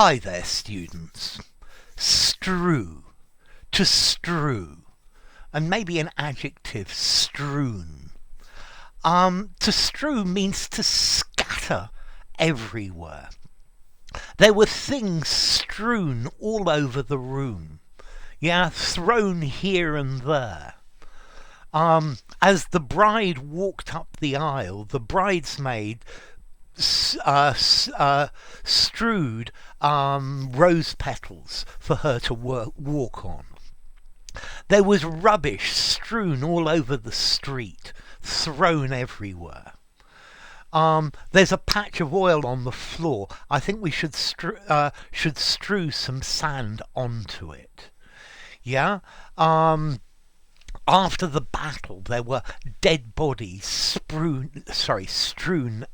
Hi there, students. Strew, to strew, and maybe an adjective, strewn. To strew means to scatter everywhere. There were things strewn all over the room, thrown here and there. As the bride walked up the aisle, the bridesmaid strewed rose petals for her to walk on. There was rubbish strewn all over the street, thrown everywhere. There's a patch of oil on the floor. I think we should strew some sand onto it. After the battle, there were dead bodies strewn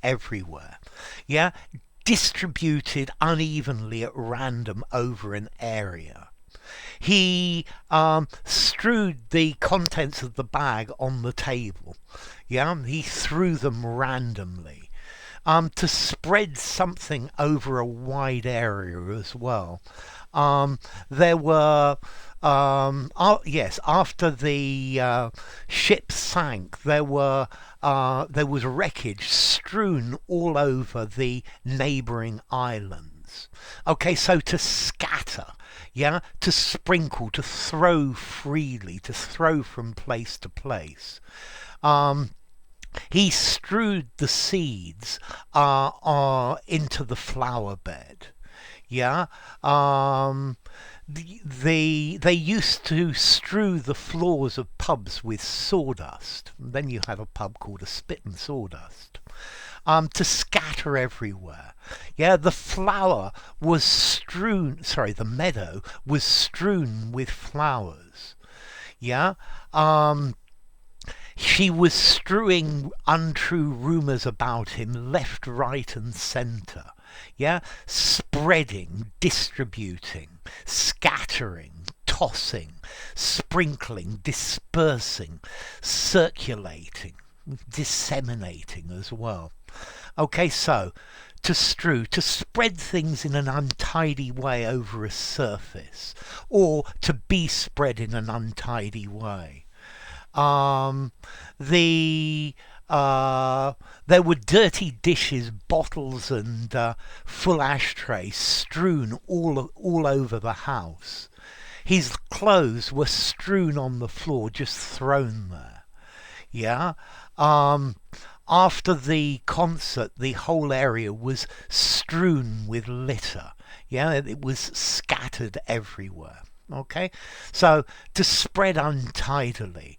everywhere. Distributed unevenly at random over an area. He strewed the contents of the bag on the table. He threw them randomly. To spread something over a wide area as well. There were after the ship sank, there was wreckage strewn all over the neighbouring islands. Okay, so to scatter, to sprinkle, to throw freely, to throw from place to place. He strewed the seeds into the flower bed. They used to strew the floors of pubs with sawdust. Then you have a pub called a Spit and Sawdust. To scatter everywhere. The flower was strewn, the meadow was strewn with flowers. She was strewing untrue rumours about him left, right and centre. Spreading, distributing, scattering, tossing, sprinkling, dispersing, circulating, disseminating as well. Okay, so to strew, to spread things in an untidy way over a surface, or to be spread in an untidy way. There were dirty dishes, bottles and full ashtrays strewn all over the house. His clothes were strewn on the floor, just thrown there. After the concert, the whole area was strewn with litter. It was scattered everywhere. Okay, so to spread untidily.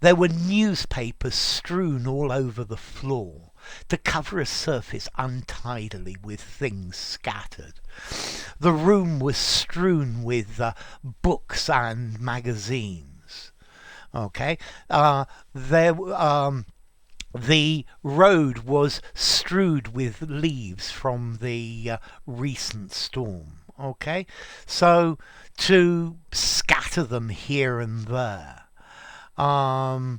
There were newspapers strewn all over the floor to cover a surface untidily with things scattered. The room was strewn with books and magazines. Okay, the road was strewed with leaves from the recent storm. Okay, so to scatter them here and there. The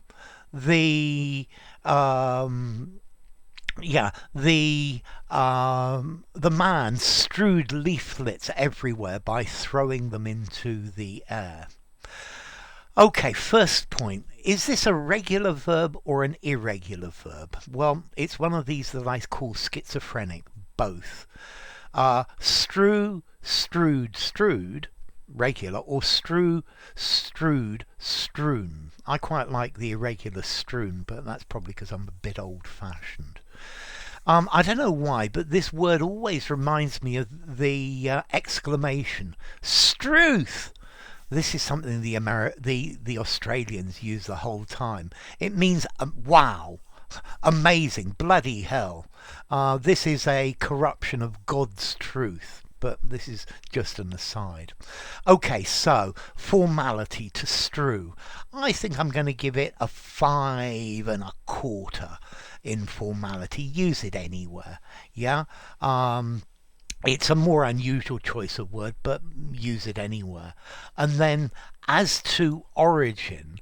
man strewed leaflets everywhere by throwing them into the air. Okay, first point. Is this a regular verb or an irregular verb? Well, it's one of these that I call schizophrenic, both. Strew, strewed, strewed, regular, or strew, strewed, strewn. I quite like the irregular strewn, but that's probably because I'm a bit old-fashioned. I don't know why, but this word always reminds me of the exclamation, "Struth!" This is something the Australians use the whole time. It means wow, amazing, bloody hell. This is a corruption of God's truth. But this is just an aside. Okay, so formality, to strew. I think I'm going to give it a 5 1/4 in formality. Use it anywhere. It's a more unusual choice of word, but use it anywhere. And then as to origin,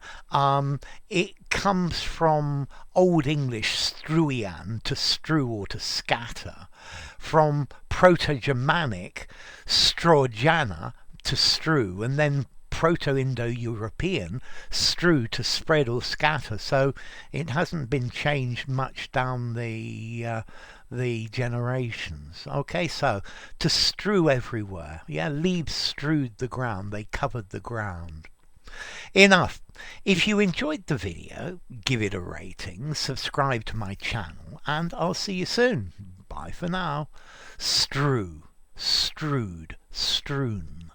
it comes from Old English strewian, to strew or to scatter, from Proto-Germanic strojana to strew, and then Proto-Indo-European strew to spread or scatter. So it hasn't been changed much down the generations. Okay, so to strew everywhere. Yeah, leaves strewed the ground. They covered the ground. Enough. If you enjoyed the video, give it a rating, subscribe to my channel, and I'll see you soon. Bye for now. Strew, strewed, strewn.